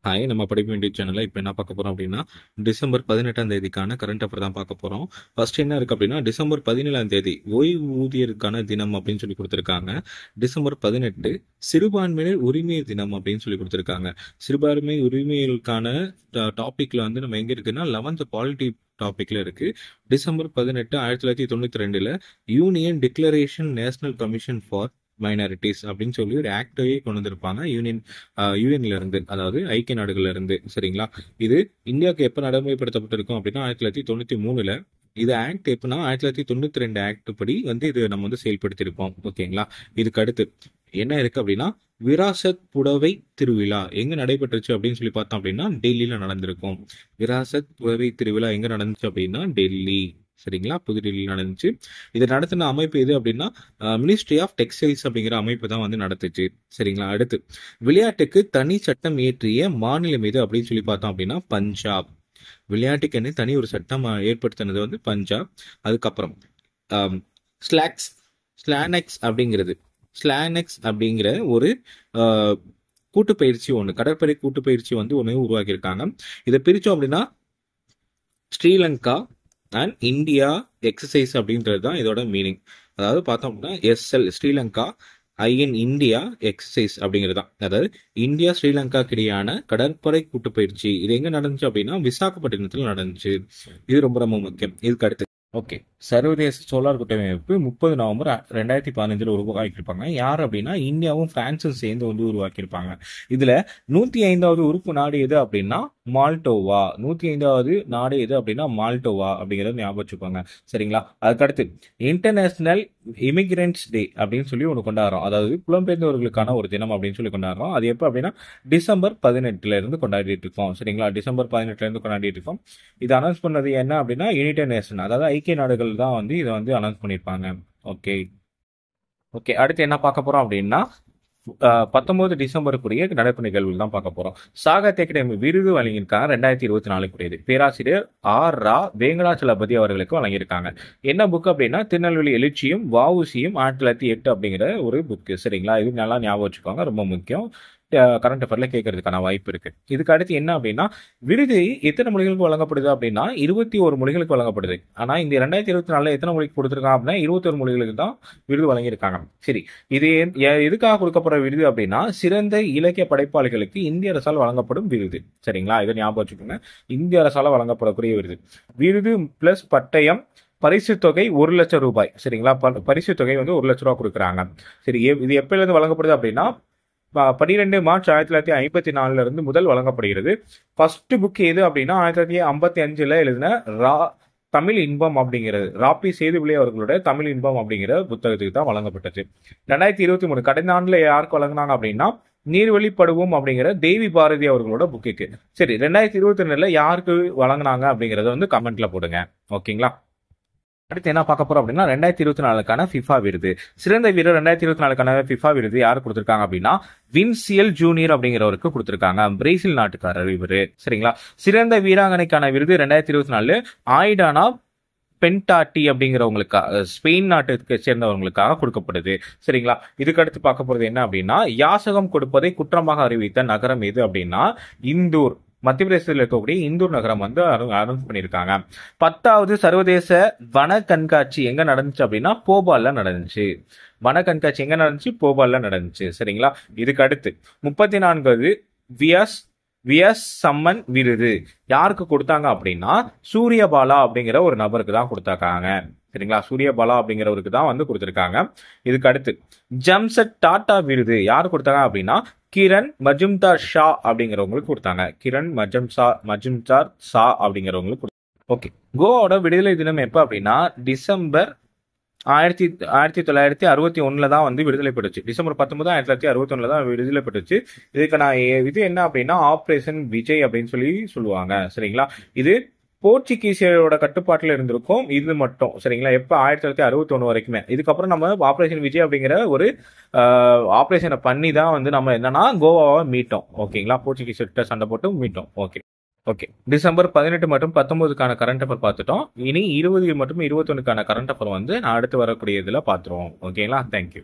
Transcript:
Hi நம்ம படிக்க வேண்டிய சேனல்ல இப்போ என்ன பார்க்க போறோம் அப்படின்னா டிசம்பர் 18ஆம் தேதிக்கான கரண்ட் அஃபேர் தான் பார்க்க போறோம். ஃபர்ஸ்ட் என்ன இருக்கு அப்படின்னா டிசம்பர் 17ஆம் தேதி ஓய்வூதியருக்கான தினம் அப்படின்னு சொல்லி கொடுத்துருக்காங்க. டிசம்பர் 18 சிறுபான்மையினர் உரிமை தினம் அப்படின்னு சொல்லி கொடுத்துருக்காங்க. சிறுபான்மை உரிமைகளுக்கான டாபிக்ல வந்து நம்ம எங்க இருக்குன்னா 11th பாலிட்டி டாபிக்ல இருக்கு. டிசம்பர் 18 1992ல union declaration national commission for minorities அப்படின்னு சொல்லி ஒரு ஆக்டவே கொண்டு வந்திருப்பாங்க யூஎன்ல இருந்து, அதாவது ஐக்கிய நாடுகள்ல இருந்து. சரிங்களா? இது இந்தியாவுக்கு எப்ப நடைமுறைப்படுத்தப்பட்டிருக்கும் அப்படின்னா 1993ல. இது ஆக்ட் எப்படின்னா 1992 ஆக்ட் படி வந்து இது நம்ம வந்து செயல்படுத்தியிருப்போம். ஓகேங்களா? இதுக்கு அடுத்து என்ன இருக்கு அப்படின்னா விராசத் புடவை திருவிழா எங்க நடைபெற்றுச்சு அப்படின்னு சொல்லி பார்த்தோம் அப்படின்னா டெல்லியில நடந்திருக்கும். விராசத் புடவை திருவிழா எங்க நடந்துச்சு அப்படின்னா டெல்லி. சரிங்களா? புதுடெல்லியில் நடந்துச்சு. இதை நடத்தின அமைப்பு எது அப்படின்னா மினிஸ்ட்ரி ஆஃப் டெக்ஸ்டைல்ஸ் அப்படிங்கிற அமைப்பு தான் வந்து நடத்துச்சு. சரிங்களா? அடுத்து விளையாட்டுக்கு தனி சட்டம் இயற்றிய மாநிலம் எது அப்படின்னு சொல்லி பார்த்தோம் அப்படின்னா பஞ்சாப். விளையாட்டுக்கு தனி ஒரு சட்டம் ஏற்படுத்தினது வந்து பஞ்சாப். அதுக்கப்புறம் ஸ்லாக்ஸ் ஸ்லானெக்ஸ் அப்படிங்கிறது ஸ்லானெக்ஸ் அப்படிங்கிற ஒரு கூட்டுப்பயிற்சி ஒன்று, கடற்படை கூட்டுப்பயிற்சி வந்து ஒன்று உருவாக்கியிருக்காங்க. இதை பிரித்தோம் அப்படின்னா ஸ்ரீலங்கா அண்ட் இந்தியா எக்ஸசைஸ் அப்படின்றது தான் இதோட மீனிங். அதாவது பார்த்தோம் அப்படின்னா SL Sri Lanka, IN India exercise அப்படிங்கிறது தான். அதாவது இந்தியா ஸ்ரீலங்காக்கு இடையான கடற்படை கூட்டுப்பயிற்சி இது எங்க நடந்துச்சு அப்படின்னா விசாகப்பட்டினத்தில் நடந்துச்சு. இது ரொம்ப ரொம்ப முக்கியம். இதுக்கு அடுத்து ஓகே, சர்வதேச சோலார் கூட்டமைப்பு 30 நவம்பர் 2015 உருவாக்கியிருப்பாங்க. யார் அப்படின்னா இந்தியாவும் பிரான்சும் சேர்ந்து வந்து உருவாக்கியிருப்பாங்க. இதுல 105வது உறுப்பு நாடு எது அப்படின்னா மால்டோவா. 105வது நாடு எது அப்படின்னா மால்டோவா அப்படிங்கறத ஞாபகம் வச்சுக்கோங்க. சரிங்களா? அதுக்கடுத்து இன்டர்நேஷனல் இமிகிரண்ட்ஸ் டே அப்படின்னு சொல்லி ஒன்று கொண்டாடுறோம். அதாவது புலம்பெயர்ந்தவர்களுக்கான ஒரு தினம் அப்படின்னு சொல்லி கொண்டாடுறோம். அது எப்போ அப்படின்னா டிசம்பர் 18ல இருந்து கொண்டாடிட்டு இருக்கோம். சரிங்களா? டிசம்பர் 18ல இருந்து கொண்டாடிட்டு இருக்கோம். இது அனௌன்ஸ் பண்ணது என்ன அப்படின்னா யுனைடெட் நேஷன், அதாவது ஐக்கிய நாடுகள் தான் வந்து இதை வந்து அனௌன்ஸ் பண்ணியிருப்பாங்க. ஓகே ஓகே அடுத்து என்ன பார்க்க போறோம் அப்படின்னா 19 டிசம்பருக்குரிய நடப்பு நிகழ்வுகள் தான் பார்க்க போறோம். சாகித்ய அகாடமி விருது வழங்கியிருக்காங்க 2024 பேராசிரியர் ரா வெங்கடாச்சலபதி அவர்களுக்கு வழங்கியிருக்காங்க. என்ன புக் அப்படின்னா திருநெல்வேலி எழுச்சியும் வஉசியும் 1908 அப்படிங்கிற ஒரு புக்கு. சரிங்களா? இது நல்லா ஞாபகம் வச்சுக்கோங்க, ரொம்ப முக்கியம். கரண்ட் அஃபேர்ல கேட்கறதுக்கான வாய்ப்பு இருக்கு. இதுக்கு அடுத்து என்ன அப்படின்னா விருது எத்தனை மொழிகளுக்கு வழங்கப்படுது அப்படின்னா 21 மொழிகளுக்கு வழங்கப்படுது. ஆனா இந்த 2024 எத்தனை மொழிக்கு கொடுத்துருக்காங்க அப்படின்னா 21 மொழிகளுக்கு தான் விருது வழங்கியிருக்காங்க. சரி, இது எதுக்காக கொடுக்கப்படுற விருது அப்படின்னா சிறந்த இலக்கிய படைப்பாளிகளுக்கு இந்திய அரசால் வழங்கப்படும் விருது. சரிங்களா? இதை ஞாபகம் வச்சுக்கோங்க, இந்திய அரசால் வழங்கப்படக்கூடிய விருது. விருது பிளஸ் பட்டயம், பரிசு தொகை 1 லட்சம் ரூபாய். சரிங்களா? பரிசு தொகை வந்து 1 லட்சம் ரூபாய் கொடுக்குறாங்க. சரி, இது எப்ப இருந்து வழங்கப்படுது அப்படின்னா 12 மார்ச் 1954 இருந்து முதல் வழங்கப்படுகிறது. ஃபர்ஸ்ட் புக் எது அப்படின்னா 1955 எழுதின தமிழ் இன்பம் அப்படிங்கிறது ராபி சேதுபிள்ளை அவர்களுடைய தமிழ் இன்பம் அப்படிங்கிற புத்தகத்துக்கு தான் வழங்கப்பட்டது. 2023 கடந்த ஆண்டுல யாருக்கு வழங்கினாங்க அப்படின்னா நீர்வழிப்படுவோம் அப்படிங்கிற தேவி பாரதி அவர்களோட புக்குக்கு. சரி, 2022ல யாருக்கு வழங்கினாங்க அப்படிங்கறத வந்து கமெண்ட்ல போடுங்க. ஓகேங்களா? அடுத்து என்ன பார்க்க போறோம் அப்படின்னா 2024க்கான ஃபிஃபா விருது. சிறந்த வீரர் 2024க்கான ஃபிஃபா விருது யாரு கொடுத்திருக்காங்க அப்படின்னா வின்சியல் ஜூனியர் அப்படிங்கிறவருக்கு கொடுத்திருக்காங்க. பிரேசில் நாட்டுக்காரர் இவரு. சரிங்களா? சிறந்த வீராங்கனைக்கான விருது 2024 ஆயிடானா பென்டாட்டி அப்படிங்கிறவங்களுக்காக ஸ்பெயின் நாட்டுக்கு சேர்ந்தவங்களுக்காக கொடுக்கப்படுது. சரிங்களா? இதுக்கு அடுத்து பார்க்க போறது என்ன அப்படின்னா யாசகம் கொடுப்பதை குற்றமாக அறிவித்த நகரம் எது அப்படின்னா இந்தூர். மத்திய பிரதேசத்தில் இருக்கக்கூடிய இந்தூர் நகரம் வந்து அனௌன்ஸ் பண்ணியிருக்காங்க. 10வது சர்வதேச வன கண்காட்சி எங்க நடந்துச்சு அப்படின்னா போபால்ல நடந்துச்சு. வன கண்காட்சி எங்க நடந்துச்சு? போபால்ல நடந்துச்சு. சரிங்களா? இதுக்கு அடுத்து 34வது வியஸ் சம்மன் விருது யாருக்கு கொடுத்தாங்க அப்படின்னா சூரியபாலா அப்படிங்கிற ஒரு நபருக்கு தான் கொடுத்தாங்க. சரிங்களா? சூரியபாலா அப்படிங்கிறவருக்கு தான் வந்து கொடுத்திருக்காங்க. இதுக்கு அடுத்து ஜம்செட் டாடா விருது யாரு கொடுத்தாங்க அப்படின்னா கிரண் மஜும்தார் ஷா அப்படிங்கிறவங்களுக்கு கொடுத்தாங்க. கிரண் மஜும்தார் ஷா அப்படிங்கிறவங்களுக்கு. ஓகே, கோவாவோட விடுதலை தினம் எப்ப அப்படின்னா டிசம்பர் 1961 தான் வந்து விடுதலை பெற்றுச்சு. டிசம்பர் 19 1961 தான் விடுதலை பெற்றுச்சு. இதுக்கான இது என்ன அப்படின்னா ஆபரேஷன் விஜய் அப்படின்னு சொல்லி சொல்லுவாங்க. சரிங்களா? இது போர்ச்சுகீசியரோட கட்டுப்பாட்டில் இருந்திருக்கும் இது மட்டும். சரிங்களா? எப்ப 1961 வரைக்குமே. இதுக்கப்புறம் நம்ம ஆபரேஷன் விஜய் அப்படிங்கிற ஒரு ஆபரேஷனை பண்ணி தான் வந்து நம்ம என்னன்னா கோவாவை மீட்டோம். ஓகேங்களா? போர்ச்சுகீசியர்கிட்ட சண்டை போட்டு மீட்டோம். ஓகே ஓகே டிசம்பர் 18 மற்றும் 19க்கான கரண்ட் அஃபேர் பார்த்துட்டோம். இனி 20 மற்றும் 21க்கான கரண்ட் அஃபேர் வந்து நான் அடுத்து வரக்கூடிய இதுல பார்த்துருவோம். ஓகேங்களா? தேங்க்யூ.